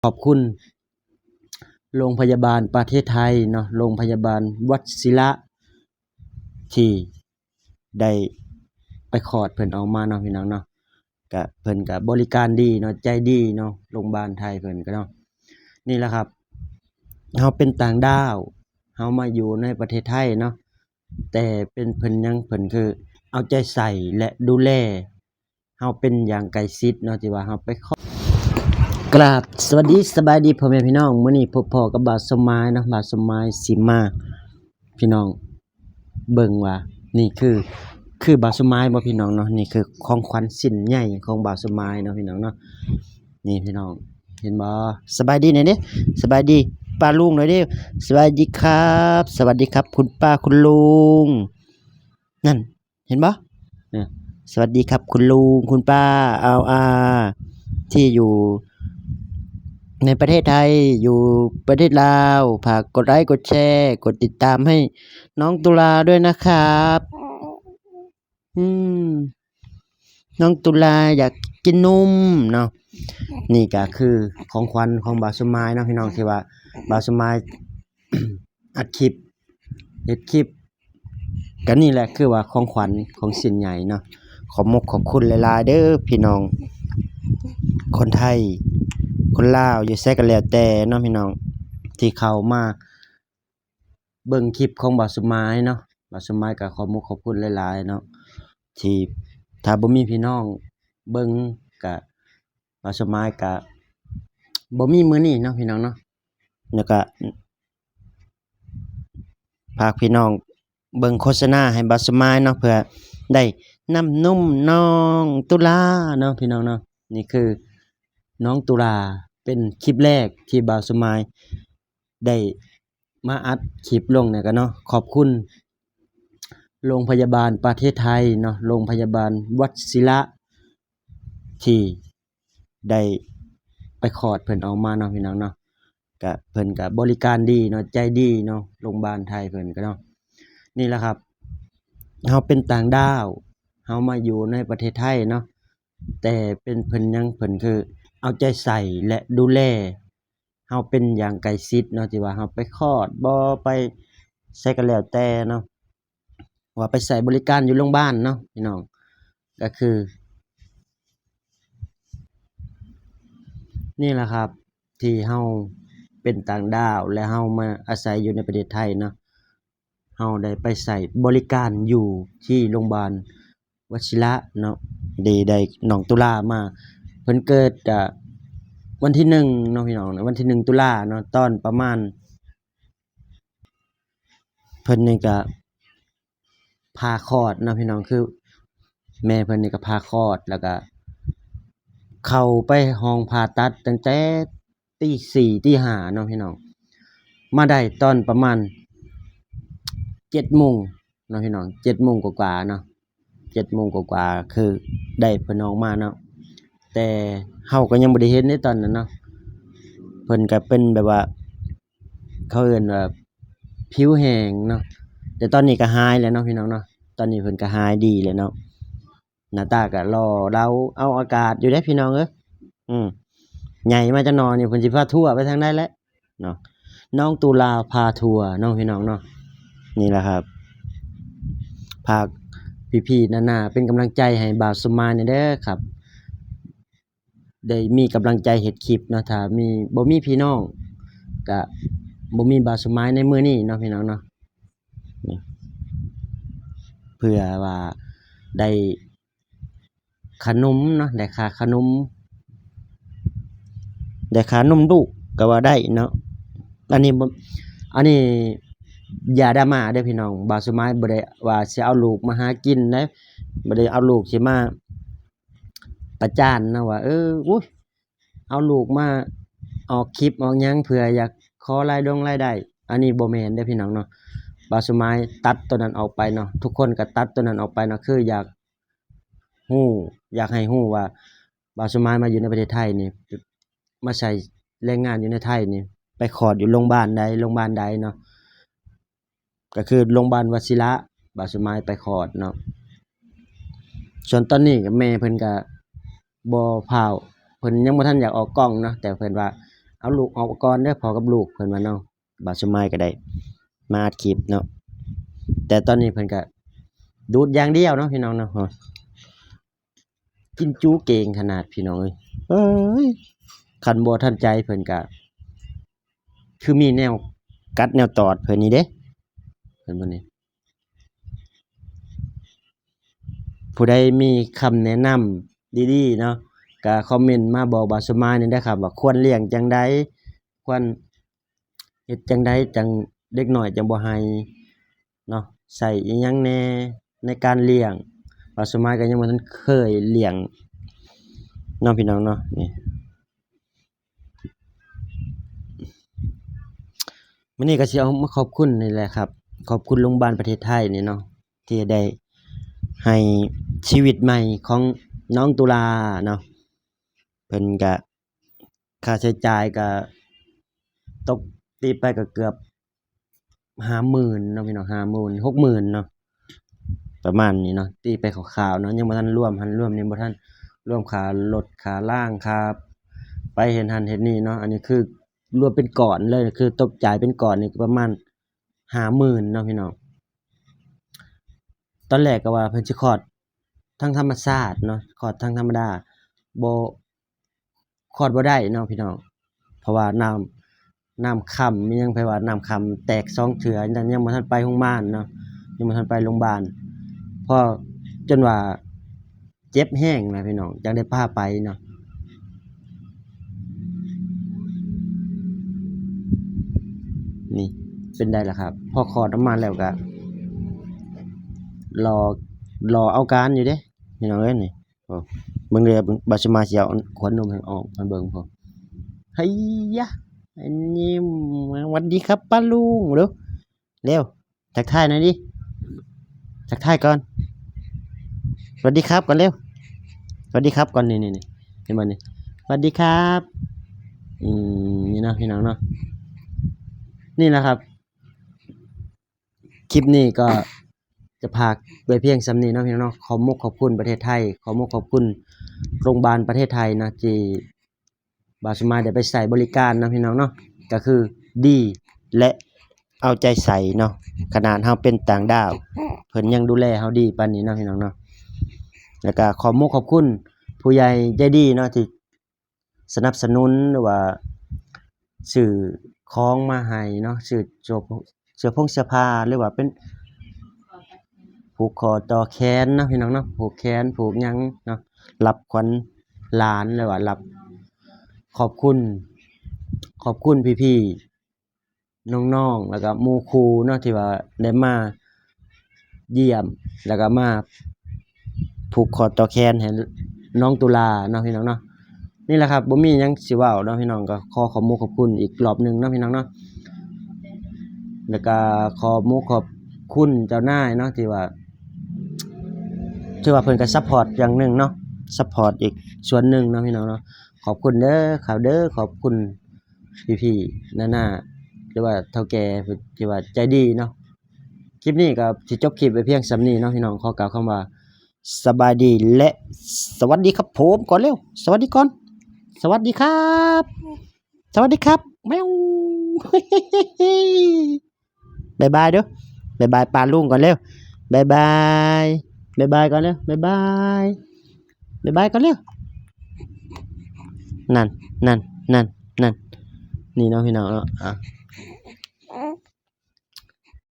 ขอบคุณโรงพยาบาลประเทศไทยเนาะโรงพยาบาลวชิระที่ได้ไปคลอดเพิ่นออกมาเนาะพี่น้องเนาะก็เพิ่นก็บริการดีเนาะใจดีเนาะโรงพยาบาลไทยเพิ่นก็เนาะนี่แหละครับเฮาเป็นต่างดาวเฮามาอยู่ในประเทศไทยเนาะแต่เป็นเพิ่นคือเอาใจใส่และดูแลเฮาเป็นอย่างใกล้ชิดเนาะที่ว่าเฮาไปกราบสวัสดีสบายดีพ่อแม่พี่น้องมื้อนี้พบพ่อกับบ่าวสมายเนาะบ่าวสมายสิมาพี่น้องเบิ่งว่านี่คือบ่าวสมายบ่พี่น้องเนาะนี่คือของขวัญชิ้นใหญ่ของบ่าวสมายเนาะพี่น้องเนาะนี่พี่น้องเห็นบ่สบายดีหน่อยเด้สบายดีป้าลุงหน่อยเด้สวัสดีครับสวัสดีครับคุณป้าคุณลุงนั่นเห็นบ่สวัสดีครับคุณลุงคุณป้าที่อยู่ในประเทศไทยอยู่ประเทศลาวฝากกดไลค์กดแชร์กดติดตามให้น้องตุลาด้วยนะครับอืมน้องตุลาอยากกินนมเนาะนี่ก็คือของขวัญของบ่าวสมายเนาะพี่น้องที่ว่าบ่าวสมาย อัดคลิปเฮ็ดคลิปก็นี่แหละคือว่าของขวัญของชิ้นใหญ่เนาะขอบคุณหลายๆเด้อพี่น้องคนไทยคนลาวอยู่ไสก็แล้วแต่เนาะพี่น้องที่เข้ามาเบิ่งคลิปของบ่าวสมายเนาะบ่าวสมายก็ขอบคุณหลายๆเนาะที่ถ้าบ่มีพี่น้องเบิ่งก็บ่าวสมายก็บ่มีมื้อนี้เนาะพี่น้องเนาะแล้วก็ฝากพี่น้องเบิ่งโฆษณาให้บ่าวสมายเนาะเพื่อได้น้ำนมน้องตุลาเนาะพี่น้องเนาะนี่คือน้องตุลาเป็นคลิปแรกที่บ่าวสมายได้มาอัดคลิปลงเนี่ยก็เนาะขอบคุณโรงพยาบาลประเทศไทยเนาะโรงพยาบาลวชิระที่ได้ไปคลอดเพิ่นออกมาเนาะพี่น้องเนาะก็เพิ่นก็บริการดีเนาะใจดีเนาะโรงพยาบาลไทยเพิ่นก็เนาะนี่แหละครับเฮาเป็นต่างดาวเฮามาอยู่ในประเทศไทยเนาะแต่เป็นเพิ่นคือเอาใจใส่และดูแลเฮาเป็นอย่างใกล้ชิดเนาะที่ว่าเฮาไปคลอดบ่ไปไสก็แล้วแต่เนาะว่าไปใช้บริการอยู่โรงบาลเนาะพี่น้องก็คือนี่แหละครับที่เฮาเป็นต่างดาวและเฮามาอาศัยอยู่ในประเทศไทยเนาะเฮาได้ไปใช้บริการอยู่ที่โรงบาลวชิระเนาะได้น้องตุลามาเพิ่นเกิดวันที่1เนาะพี่น้องวันที่1ตุลาเนาะตอนประมาณเพิ่นนี่ก็ผ่าคลอดเนาะพี่น้องคือแม่เพิ่นนี่ก็ผ่าคลอดแล้วก็เข้าไปห้องผ่าตัดตั้งแต่ตี4ตี5เนาะพี่น้องมาได้ตอนประมาณ7โมงเนาะพี่น้อง7โมงกว่าๆเนาะ7โมงกว่าๆคือได้เพิ่นออกมาเนาะแต่เฮาก็ยังบ่ได้เห็นในตอนนั้นเนาะเพิ่นก็เป็นแบบว่าเขาเอิ้นว่าผิวแห้งเนาะแต่ตอนนี้ก็หายแล้วเนาะพี่น้องเนาะตอนนี้เพิ่นก็หายดีแล้วเนาะหน้าตาก็หล่อเราเอาอากาศอยู่เด้พี่น้องเอ้ยใหญ่มาจักหน่อยนี่เพิ่นสิพาทัวร์ไปทางใดแหละเนาะน้องตุลาพาทัวร์เนาะพี่น้องเนาะนี่แหละครับฝากพี่ๆน้าๆเป็นกำลังใจให้บ่าวสมายหน่อยเด้อครับได้มีกำลังใจเฮ็ดคลิปเนาะถ้าบ่มีพี่น้องก็บ่มีบ่าวสมายในมื้อนี้เนาะพี่น้องเนาะนี่เพื่อว่าได้ขนมเนาะได้ค่าขนมได้ค่านมลูกก็ว่าได้เนาะอันนี้อย่าดราม่าเด้อพี่น้องบ่าวสมายบ่ได้ว่าสิเอาลูกมาหากินนะบ่ได้เอาลูกสิมาประจานนะว่าอุ๊ยเอาลูกมาออกคลิปออกหยังเพื่ออยากขอรายได้อันนี้บ่แม่นเด้อพี่น้องเนาะบ่าวสมายตัดตัวนั้นออกไปเนาะทุกคนก็ตัดตัวนั้นออกไปเนาะคืออยากให้ฮู้ว่าบ่าวสมายมาอยู่ในประเทศไทยนี่มาใช้แรงงานอยู่ในไทยนี่ไปคลอดอยู่โรงพยาบาลใดเนาะก็คือโรงพยาบาลวชิระบ่าวสมายไปคลอดเนาะส่วนตอนนี้ก็แม่เพิ่นก็บ่พร้าวเพิ่นยังบ่ทันอยากออกกล้องเนาะแต่เพิ่นว่า เอาลูกออกก่อนเด้อพ่อกับลูกเพิ่นว่าเนาะบ่าวสมัยก็ได้มาอัดคลิปเนาะแต่ตอนนี้เพิ่นก็ดูดอย่างเดียวเนาะพี่น้องเนาะกินจูเก่งขนาดพี่น้องเอ้ยเอ้ยคันบ่ทันใจเพิ่นก็คือมีแนวกัดแนวตอดเพิ่นนี่เด้เพิ่นบ่นี่ผู้ใดมีคำแนะนำดีๆเนาะก็คอมเมนต์มาบอกบ่าวสมัยนี่เด้อครับว่าควรเลี้ยงจังไดควรเฮ็ดจังไดจังเด็กน้อยจังบ่ให้เนาะใส่อิหยังแหน่ในการเลี้ยงบ่าวสมัยก็ยังบ่ทันเคยเลี้ยงเนาะพี่น้องเนาะนี่มื้อนี้ก็สิเอามาขอบคุณนี่แหละครับขอบคุณโรงพยาบาลประเทศไทยนี่เนาะที่ได้ให้ชีวิตใหม่ของน้องตุลาเนาะเพิ่นก็ค่าใช้จ่ายก็ตกตีไปก็เกือบ50,000เนาะพี่น้อง50,000 60,000เนาะประมาณนี้เนาะตีไปคร่าวๆเนาะยังบ่ทันรวมหันรวมนี่บ่ทันรวมค่ารถค่าล่างค่าไปเฮ็ดหั้นเฮ็ดนี่เนาะอันนี้คือรวมเป็นก้อนเลยคือตกจ่ายเป็นก้อนนี่ก็ประมาณ50,000เนาะพี่น้องตอนแรกก็ว่าเพิ่นสิคลอดทางธรรมชาติเนาะคลอดทางธรรมดาบ่คลอดบ่ได้เนาะพี่น้องเพราะว่าน้ำค่ำมีหยังไผว่าน้ำค่ำแตก2เทื่อยังบ่ทันไปโรงบาลเนาะยังบ่ทันไปโรงบาลพอจนว่าเจ็บแรงนะพี่น้องจังได้พาไปเนาะนี่เป็นได้ล่ะครับพอคลอดออกมาแล้วก็รอเอาการอยู่เด้พี่น้องเอ้ยนี่โอ้เบิ่งเด้อบัดสิมาสิเอาขวดนมให้ออกให้เบิ่งพอไฮ้ยะอันนี้สวัสดีครับป้าลุงเร็วเร็วทักทายหน่อยดิทักทายก่อนสวัสดีครับก่อนเร็วสวัสดีครับก่อนนี่เห็นบ่นี่สวัสดีครับนี่เนาะพี่น้องเนาะนี่แหละครับคลิปนี้ก็จะพากไว้เพียงส่ำนี้เนาะพี่น้องเนาะขอมุกขอบคุณประเทศไทยขอมุกขอบคุณโรงพยาบาลประเทศไทยนะที่บ่าวสมัยได้ไปใช้บริการเนาะพี่น้องเนาะก็คือดีและเอาใจใส่เนาะขนาดเฮาเป็นต่างดาวเพิ่นยังดูแลเฮาดีปานนี้เนาะพี่น้องเนาะแล้วก็ขอมุกขอบคุณผู้ใหญ่ใจดีเนาะที่สนับสนุนหรือว่าซื้อของมาให้เนาะซื้อเสื้อผ้าหรือว่าเป็นผูกคอต่อแขนเนาะพี่น้องเนาะผูกแขนผูกหยังเนาะรับขวัญหลานหรือว่ารับขอบคุณพี่ๆน้องๆแล้วก็หมู่ครูเนาะที่ว่าได้มาเยี่ยมแล้วก็มาผูกคอต่อแขนให้น้องตุลาเนาะพี่น้องเนาะนี่แหละครับบ่มีหยังสิเว้าเนาะพี่น้องก็ขอขอบคุณอีกรอบหนึงเนาะพี่น้องเนาะแล้วก็ขอบคุณเจ้านายเนาะที่ว่าถือว่าเพิ่นก็ซัปพอร์ตอย่างหนึ่งเนาะซัปพอร์ตอีกส่วนหนึ่งเนาะพี่น้องเนาะขอบคุณเด้อครับเด้อขอบคุณพี่ๆน้าๆหรือว่าเฒ่าแก่ที่ว่าใจดีเนาะคลิปนี้ก็สิจบคลิปไว้เพียงส่ำนี้เนาะพี่น้องขอกล่าวคำว่าสบายดีและสวัสดีครับผมก่อนเร็วสวัสดีก่อนสวัสดีครับสวัสดีครับแมว บ๊ายบายเด้อบ๊ายบายปลาลุงก่อนเร็วบ๊ายบายบ๊ายบายก่อนเร็วบ๊ายบายบ๊ายบายก่อนเร็วนั่นนั่นนี่เนาะพี่น้องเนาะ